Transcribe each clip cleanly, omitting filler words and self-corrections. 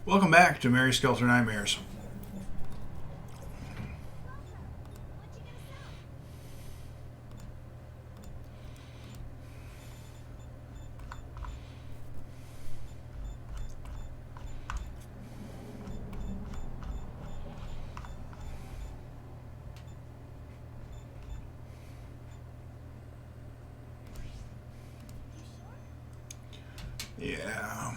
Welcome back to Mary Skelter Nightmares. Yeah.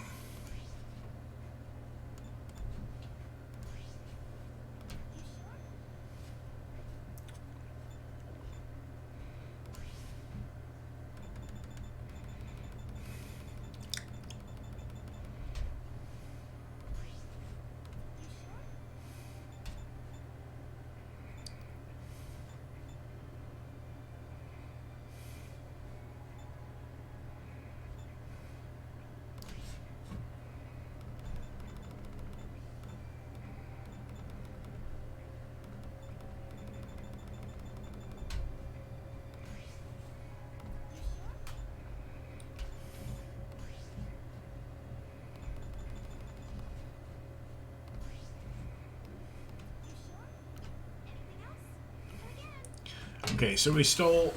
Okay, so we sold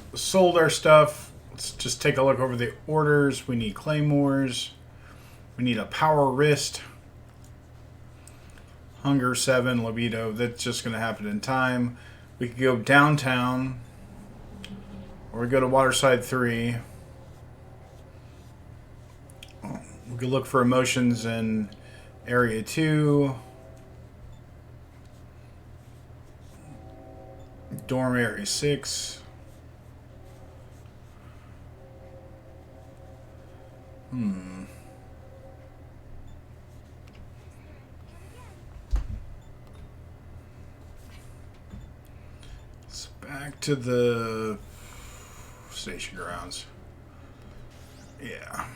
our stuff. Let's just take a look over the orders. We need claymores. We need a power wrist. Hunger 7, libido. That's just going to happen in time. We could go downtown. Or we go to Waterside 3. We could look for emotions in Area 2. Dorm Area 6. It's back to the station grounds. Yeah.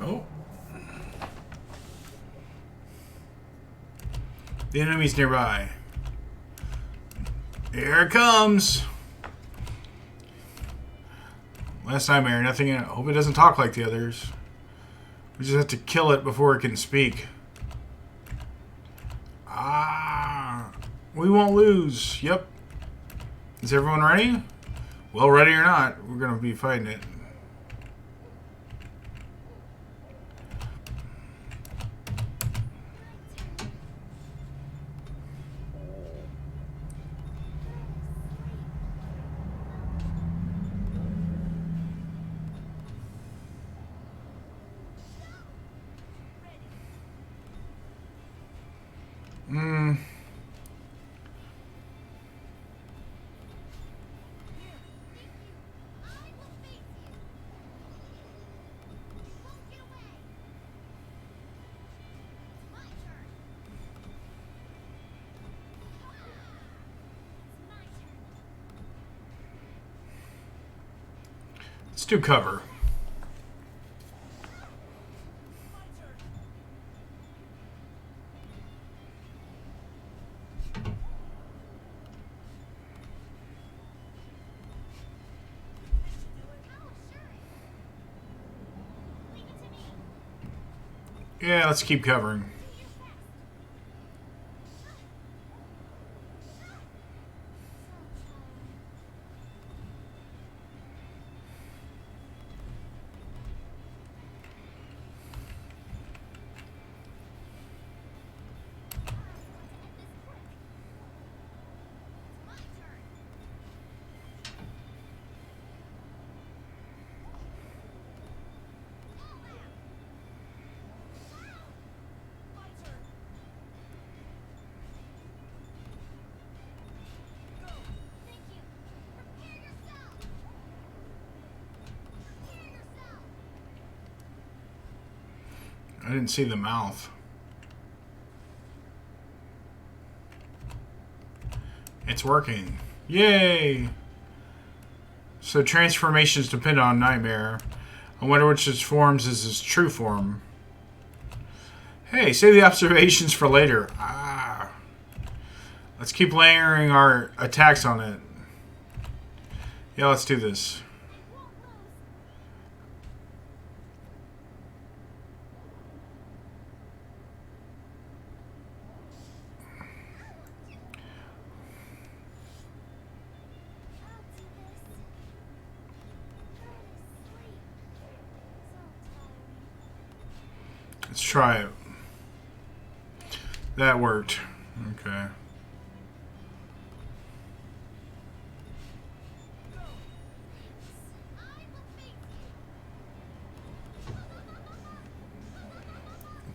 Oh. The enemy's nearby. Here it comes. Last nightmare, nothing in it. Hope it doesn't talk like the others. We just have to kill it before it can speak. Ah. We won't lose. Yep. Is everyone ready? Well, ready or not, we're going to be fighting it. Let's do cover. Yeah, let's keep covering. didn't see the mouth. It's working. Yay! So transformations depend on Nightmare. I wonder which of his forms is his true form. Hey, save the observations for later. Ah. Let's keep layering our attacks on it. Yeah, let's do this. Let's try it. That worked. Okay.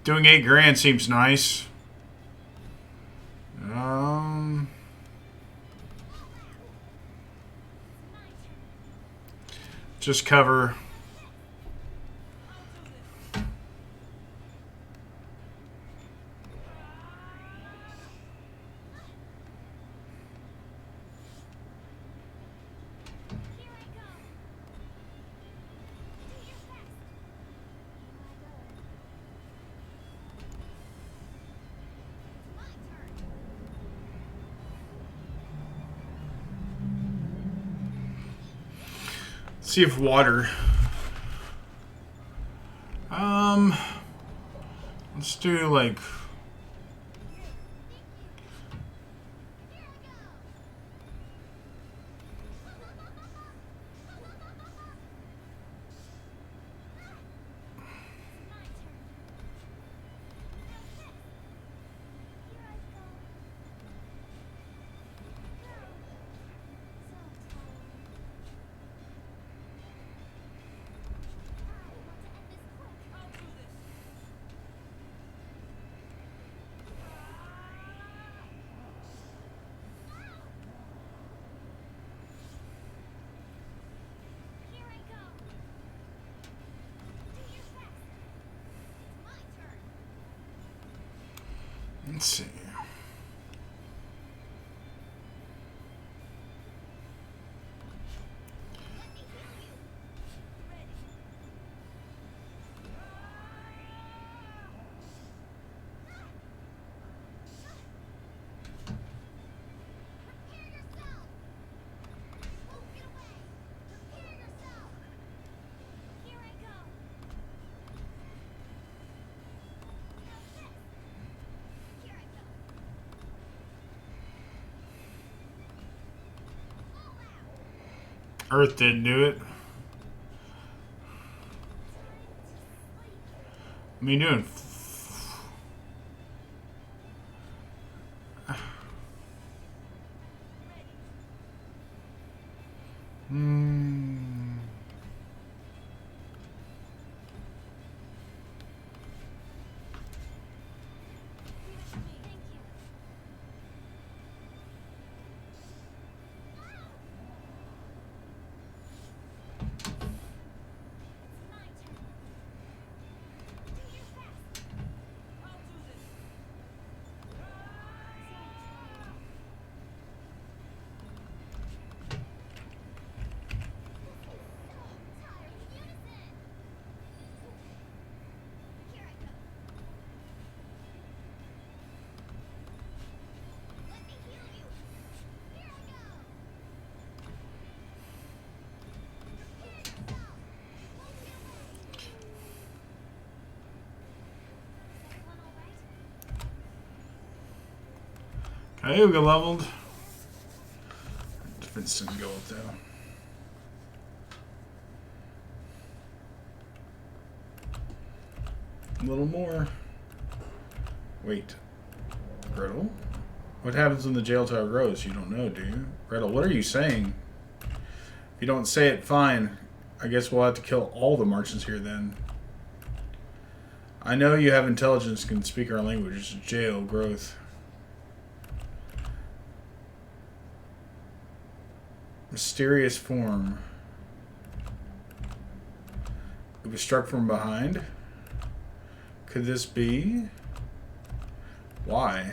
Doing $8 grand seems nice. Just cover. See if water. Let's do like. Let's see. Earth didn't do it. What are you doing? Cayuga leveled. Defense didn't go up though. A little more. Wait. Gretel? What happens when the jail tower grows? You don't know, do you? Gretel, what are you saying? If you don't say it, fine. I guess we'll have to kill all the merchants here then. I know you have intelligence and can speak our language. It's jail growth. Mysterious form. It was struck from behind. Could this be? Why?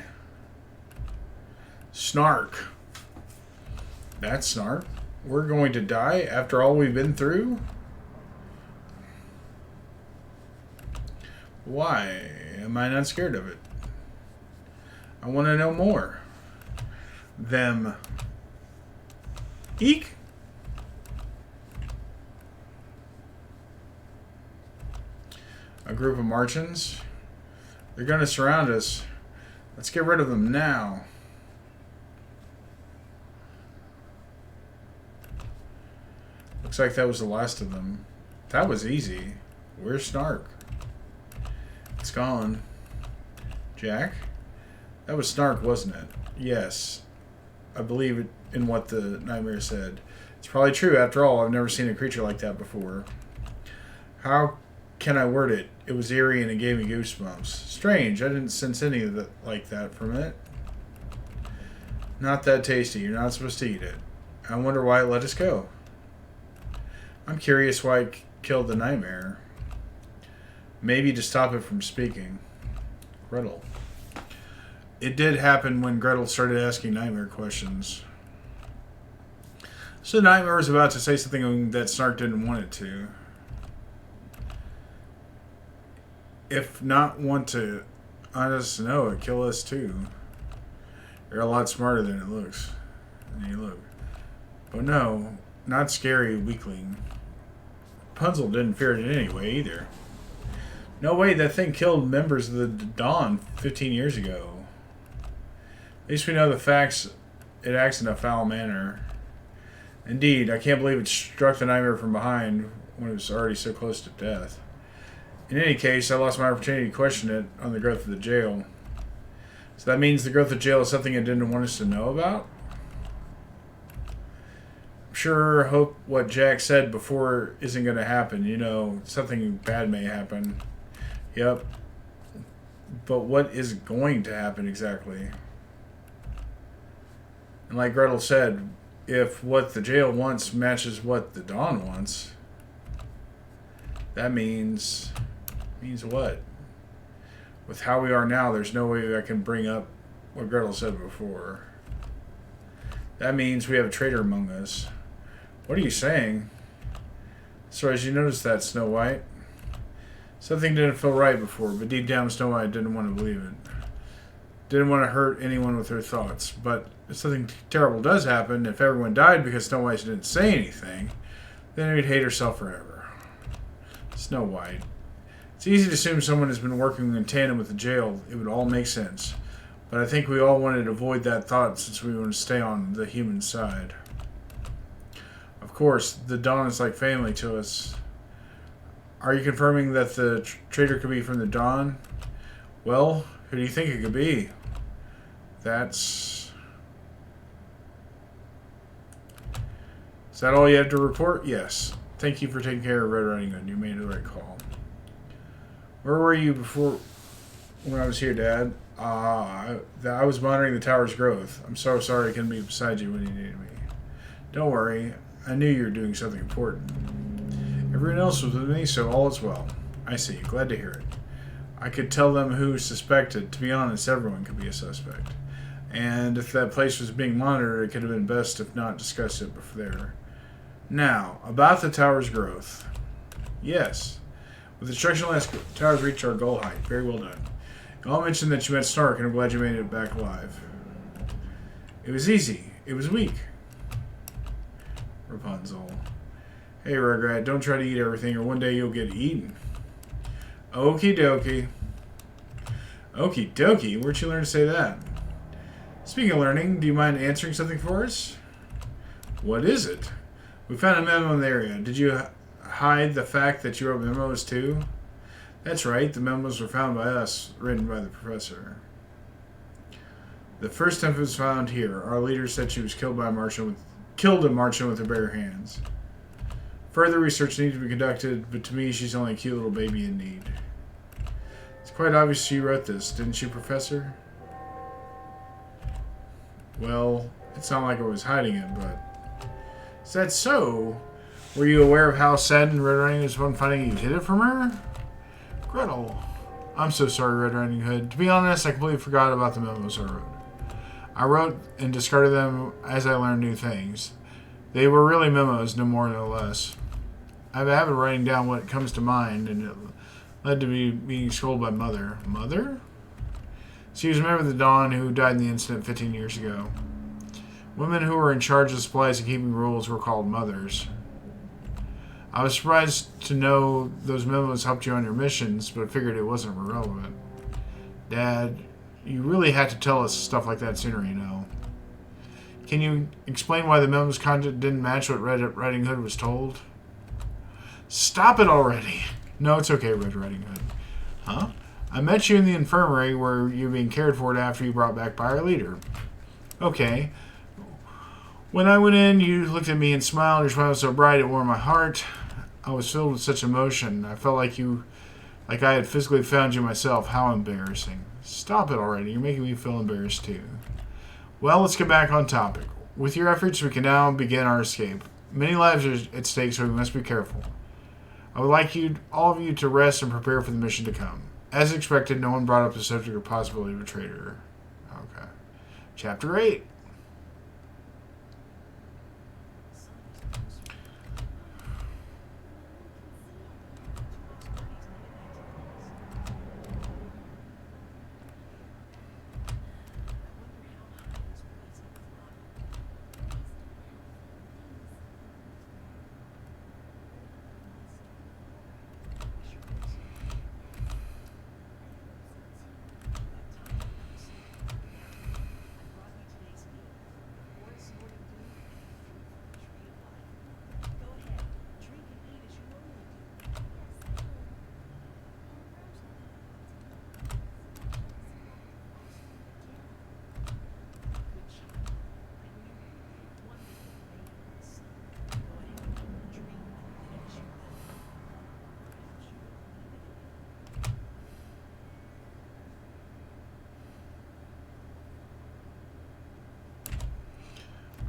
Snark. That's Snark. We're going to die after all we've been through? Why am I not scared of it? I want to know more. Them. Eek. A group of Martians. They're going to surround us. Let's get rid of them now. Looks like that was the last of them. That was easy. Where's Snark? It's gone. Jack? That was Snark, wasn't it? Yes. I believe it in what the nightmare said. It's probably true. After all, I've never seen a creature like that before. How can I word it? It was eerie and it gave me goosebumps. Strange. I didn't sense any of that like that from it. Not that tasty. You're not supposed to eat it. I wonder why it let us go. I'm curious why it killed the nightmare. Maybe to stop it from speaking. Gretel. It did happen when Gretel started asking nightmare questions. So the nightmare was about to say something that Snark didn't want it to. If not want to let us know, it kill us too. You're a lot smarter than it looks. And you look. But no, not scary weakling. Rapunzel didn't fear it anyway either. No way, that thing killed members of the Dawn 15 years ago. At least we know the facts. It acts in a foul manner. Indeed, I can't believe it struck the nightmare from behind when it was already so close to death. In any case, I lost my opportunity to question it on the growth of the jail. So that means the growth of jail is something it didn't want us to know about? I'm sure hope what Jack said before isn't going to happen. You know, something bad may happen. Yep. But what is going to happen exactly? And like Gretel said, if what the jail wants matches what the Dawn wants, that means what? With how we are now, there's no way I can bring up what Gretel said before. That means we have a traitor among us. What are you saying? So as you noticed that, Snow White? Something didn't feel right before, but deep down Snow White didn't want to believe it. Didn't want to hurt anyone with her thoughts. But if something terrible does happen, if everyone died because Snow White didn't say anything, then we'd hate herself forever. Snow White. It's easy to assume someone has been working in tandem with the jail. It would all make sense. But I think we all wanted to avoid that thought since we want to stay on the human side. Of course, the Dawn is like family to us. Are you confirming that the traitor could be from the Dawn? Well, who do you think it could be? Is that all you have to report? Yes. Thank you for taking care of Red Riding Hood. You made the right call. Where were you before when I was here, Dad? I was monitoring the tower's growth. I'm so sorry I couldn't be beside you when you needed me. Don't worry. I knew you were doing something important. Everyone else was with me, so all is well. I see. Glad to hear it. I could tell them who suspected. To be honest, everyone could be a suspect. And if that place was being monitored, it could have been best if not discussed it before there. Now, about the tower's growth. Yes. With instruction last towers reach our goal height. Very well done. You all mentioned that you met Snark, and I'm glad you made it back alive. It was easy. It was weak. Rapunzel. Hey, Rugrat, don't try to eat everything, or one day you'll get eaten. Okie dokie. Okie dokie? Where'd you learn to say that? Speaking of learning, do you mind answering something for us? What is it? We found a memo in the area. Did you hide the fact that you wrote memos too? That's right. The memos were found by us, written by the professor. The first time it was found here. Our leader said she was killed a Martian with her bare hands. Further research needs to be conducted, but to me, she's only a cute little baby in need. It's quite obvious she wrote this, didn't you, Professor? Well, it's not like I was hiding it, but... Is that so? Were you aware of how sad and Red Riding was upon finding you hid it from her? Gretel, I'm so sorry, Red Riding Hood. To be honest, I completely forgot about the memos I wrote. I wrote and discarded them as I learned new things. They were really memos, no more, no less. I have a habit of writing down what comes to mind, and it led to me being scolded by Mother. Mother? She was a member of the Dawn who died in the incident 15 years ago. Women who were in charge of supplies and keeping rules were called mothers. I was surprised to know those memos helped you on your missions, but I figured it wasn't relevant. Dad, you really had to tell us stuff like that sooner, you know. Can you explain why the memo's content didn't match what Red Riding Hood was told? Stop it already! No, it's okay, Red Riding Hood. Huh? I met you in the infirmary where you were being cared for after you brought back by our leader. Okay. When I went in, you looked at me and smiled. Your smile was so bright it warmed my heart. I was filled with such emotion. I felt like I had physically found you myself. How embarrassing. Stop it already. You're making me feel embarrassed too. Well, let's get back on topic. With your efforts, we can now begin our escape. Many lives are at stake, so we must be careful. I would like all of you to rest and prepare for the mission to come. As expected, no one brought up the subject or possibility of a traitor. Okay. Chapter 8.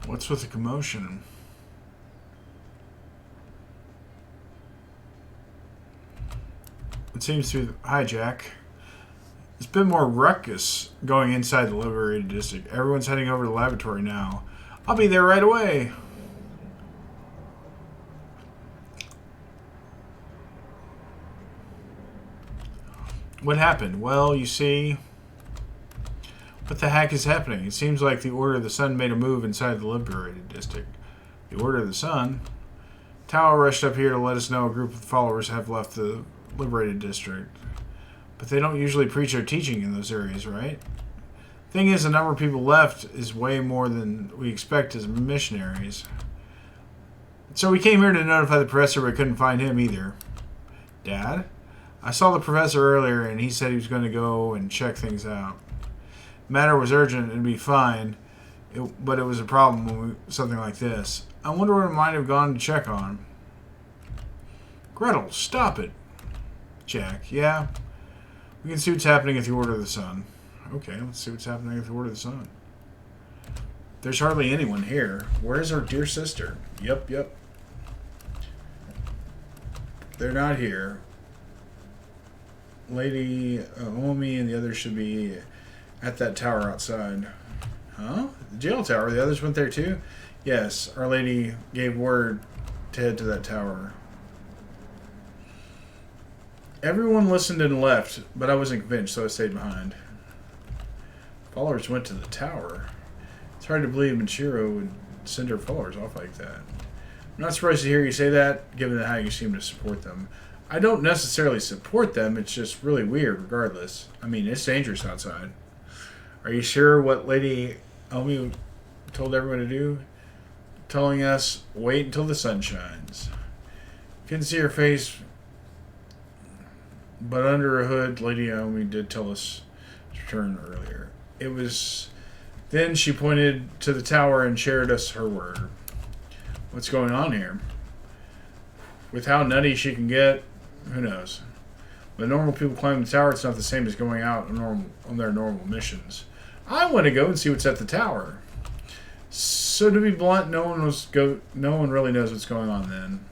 What's with the commotion? It seems to hijack. It's been more ruckus going inside the liberated district. Everyone's heading over to the laboratory now. I'll be there right away. What happened? Well, you see... What the heck is happening? It seems like the Order of the Sun made a move inside the liberated district. The Order of the Sun? Tower rushed up here to let us know a group of followers have left the liberated district. But they don't usually preach or teaching in those areas, right? Thing is, the number of people left is way more than we expect as missionaries. So we came here to notify the professor, but couldn't find him either. Dad? I saw the professor earlier, and he said he was going to go and check things out. The matter was urgent and be fine, but it was a problem when something like this. I wonder what it might have gone to check on. Gretel, stop it. Jack, yeah? We can see what's happening at the Order of the Sun. Okay, let's see what's happening at the Order of the Sun. There's hardly anyone here. Where's our dear sister? Yep. They're not here. Lady Omi and the others should be at that tower outside. Huh? The jail tower? The others went there too? Yes, Our Lady gave word to head to that tower. Everyone listened and left, but I wasn't convinced, so I stayed behind. Followers went to the tower. It's hard to believe Michiro would send her followers off like that. I'm not surprised to hear you say that, given how you seem to support them. I don't necessarily support them, it's just really weird regardless. I mean, it's dangerous outside. Are you sure what Lady Omi told everyone to do? Telling us, wait until the sun shines. Couldn't see her face, but under her hood, Lady Omi did tell us to return earlier. It was... Then she pointed to the tower and shared us her word. What's going on here? With how nutty she can get, who knows? When normal people climb the tower, it's not the same as going out on their normal missions. I want to go and see what's at the tower. So to be blunt, no one really knows what's going on then.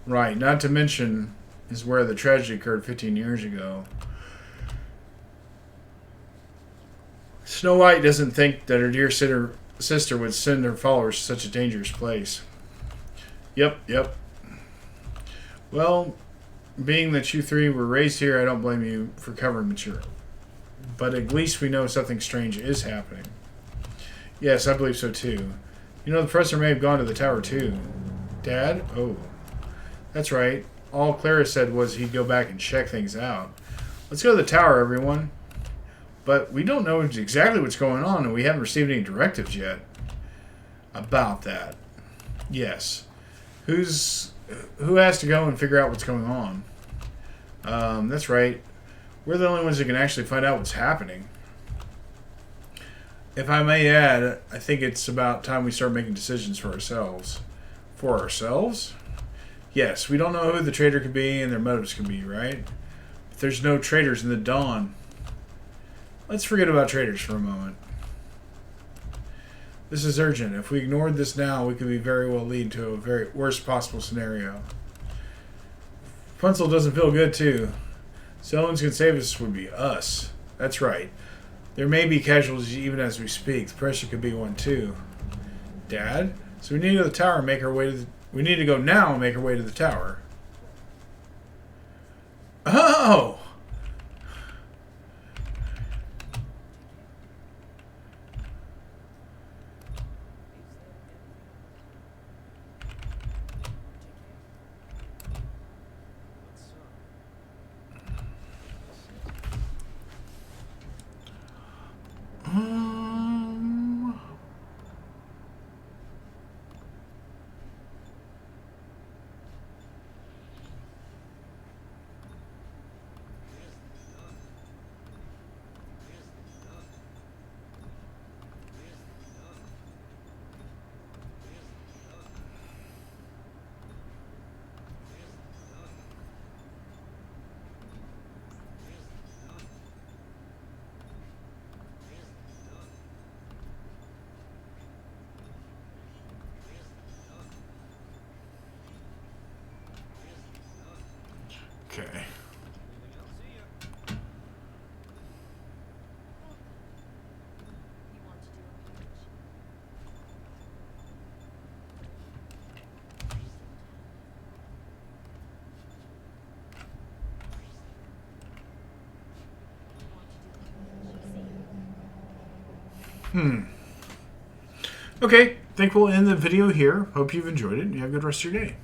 Right, not to mention is where the tragedy occurred 15 years ago. Snow White doesn't think that her dear sister would send her followers to such a dangerous place. Yep. Well, being that you three were raised here, I don't blame you for covering material. But at least we know something strange is happening. Yes, I believe so too. You know, the professor may have gone to the tower too. Dad? Oh. That's right. All Clara said was he'd go back and check things out. Let's go to the tower, everyone. But we don't know exactly what's going on, and we haven't received any directives yet about that. Yes. Who has to go and figure out what's going on? That's right. We're the only ones that can actually find out what's happening. If I may add, I think it's about time we start making decisions for ourselves. For ourselves? Yes, we don't know who the traitor could be and their motives could be, right? But there's no traitors in the dawn. Let's forget about traitors for a moment. This is urgent. If we ignored this now, we could be very well lead to a very worst possible scenario. Rapunzel doesn't feel good, too. So the only ones who can save us would be us. That's right. There may be casualties even as we speak. The pressure could be one, too. Dad? So we need to go to the tower and make our way to the... We need to go now and make our way to the tower. Oh! Okay. Okay, I think we'll end the video here. Hope you've enjoyed it and you have a good rest of your day.